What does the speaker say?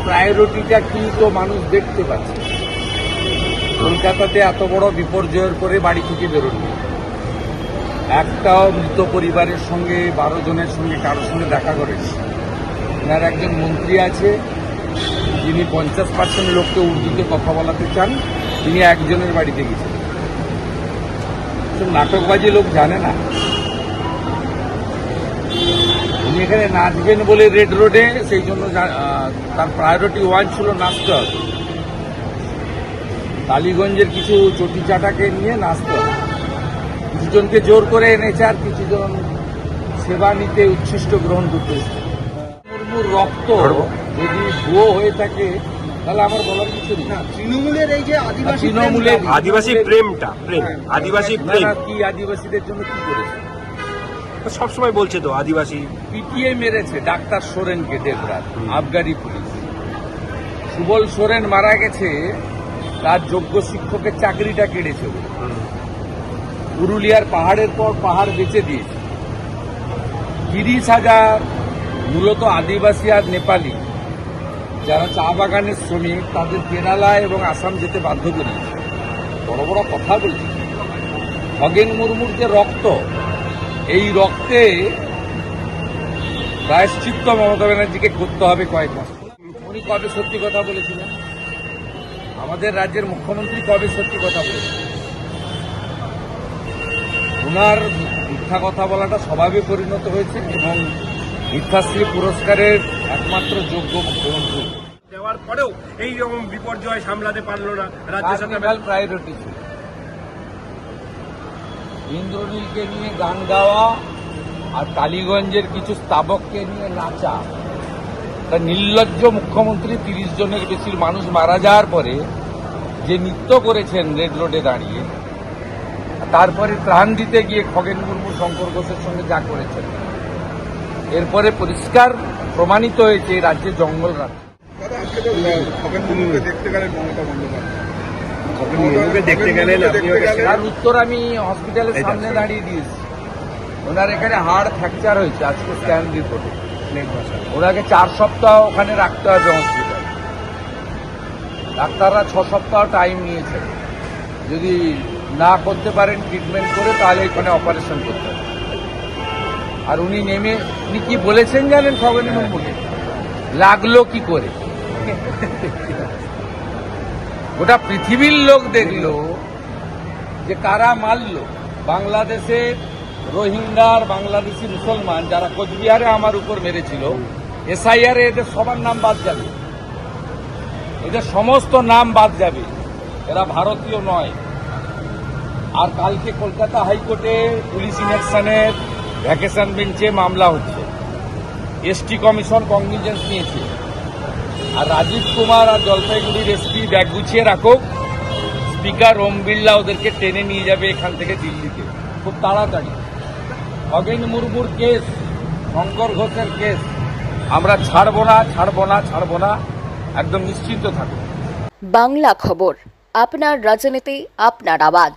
প্রায়োরিটিটা কি তো মানুষ দেখতে পাচ্ছে। কলকাতাতে এত বড় বিপর্যয়ের পরে বাড়ি থেকে বেরোননি, একটাও মৃত পরিবারের সঙ্গে 12 জনের সঙ্গে কারোর সঙ্গে দেখা করেনি। ওনার একজন মন্ত্রী আছে যিনি 50% লোককে উর্দুতে কথা বলাতে চান, তিনি একজনের বাড়িতে গেছেন। নাটকবাজি লোক জানে না। উনি এখানে নাচবেন বলে রেড রোডে, সেই জন্য তার প্রায়োরিটি 1 ছিল নাচতে হবে। টালিগঞ্জের কিছু চটি চাটাকে নিয়ে নাচতে হবে। কিছুজনকে জোর করে এনেছে, আর কিছুজন সেবা নিতে উচ্ছিষ্ট গ্রহণ করতে। মুর্মুর রক্ত যদি ভুয়ো হয়ে থাকে তাহলে আমার বলার কিছু নেই। তৃণমূলের এই যে আদিবাসী প্রেমটা আদিবাসী প্রেম কি আদিবাসীদের জন্য কি করেছে? সবসময় বলছে তো আদিবাসী পিটিয়ে মেরেছে ডাক্তার সোরেনকে দেবরাত, আবগারি পুলিশ। সুবল সোরেন মারা গেছে, তার যোগ্য শিক্ষকের চাকরিটা কেড়েছে। পুরুলিয়ার পাহাড়ের পর পাহাড় বেচে দিয়েছে। 30,000 মূলত আদিবাসী আর নেপালি যারা চা বাগানের শ্রমিক, তাদের কেরালা এবং আসাম যেতে বাধ্য করেছে। বড় বড় কথা বলছে। খগেন মুর্মুর যে রক্ত, এই রক্তে প্রায়শ্চিত্ত মমতা ব্যানার্জিকে করতে হবে কয়েক মাস। উনি কবে সত্যি কথা বলেছিলেন? আমাদের রাজ্যের মুখ্যমন্ত্রী কবে সত্যি কথা বলেছিলেন? ওনার মিথ্যা কথা বলাটা স্বভাবে পরিণত হয়েছে এবং মিথ্যাশ্রী পুরস্কারের একমাত্র যোগ্য মুখ্যমন্ত্রী। দেওয়ার পরেও এই রকম বিপর্যয় সামলাতে পারলো না রাজ্য সরকার। প্রায়োরিটি ছিল ইন্দ্রনীলকে নিয়ে গান গাওয়া আর টালিগঞ্জের কিছু স্থাবককে নিয়ে নাচা। তা নির্লজ্জ মুখ্যমন্ত্রী 30 জনের বেশি মানুষ মারা যাওয়ার পরে যে নৃত্য করেছেন রেড রোডে দাঁড়িয়ে, তারপরে ত্রাণ দিতে গিয়ে খগেন মুর্মু শঙ্কর ঘোষের সঙ্গে যা করেছেন, এরপরে পরিষ্কার প্রমাণিত হয়েছে এই রাজ্যে জঙ্গল রাজ্য। তার উত্তর আমি হসপিটালের সামনে দাঁড়িয়ে দিয়েছি। ওনার এখানে হাড় ফ্র্যাকচার হয়েছে, আজকে স্ক্যান রিপোর্টে। ওনাকে 4 সপ্তাহ ওখানে রাখতে হবে হসপিটালে। ডাক্তাররা 6 সপ্তাহ টাইম নিয়েছেন। যদি না করতে পারেন ট্রিটমেন্ট করে, তাহলে এখানে অপারেশন করতে হবে। আর উনি কি বলেছেন জানেন? খগেন মুর্মুকে লাগলো কি করে? গোটা পৃথিবীর লোক দেখলো যে কারা মারল। বাংলাদেশের রোহিঙ্গার বাংলাদেশি মুসলমান যারা কোচবিহারে আমার উপর মেরেছিল, SIR এদের সবার নাম বাদ যাবে, এদের সমস্ত নাম বাদ যাবে। এরা ভারতীয় নয়। আর কালকে কলকাতা হাইকোর্টে পুলিশ ইনঅ্যাকশনের ভ্যাকেশন বেঞ্চে মামলা হচ্ছে। ST কমিশন কগনিজেন্স নিয়েছে। আর রাজীব কুমার আর জলপাইগুড়ির SP ব্যাগ গুছিয়ে রাখুক, স্পিকার ওম বিড়লা ওদেরকে টেনে নিয়ে যাবে এখান থেকে দিল্লিতে খুব তাড়াতাড়ি। খগেন মুর্মুর কেস, শঙ্কর ঘোষের কেস আমরা ছাড়বো না, একদম নিশ্চিন্ত থাকুন। বাংলা খবর, আপনার রাজনীতি, আপনার আওয়াজ।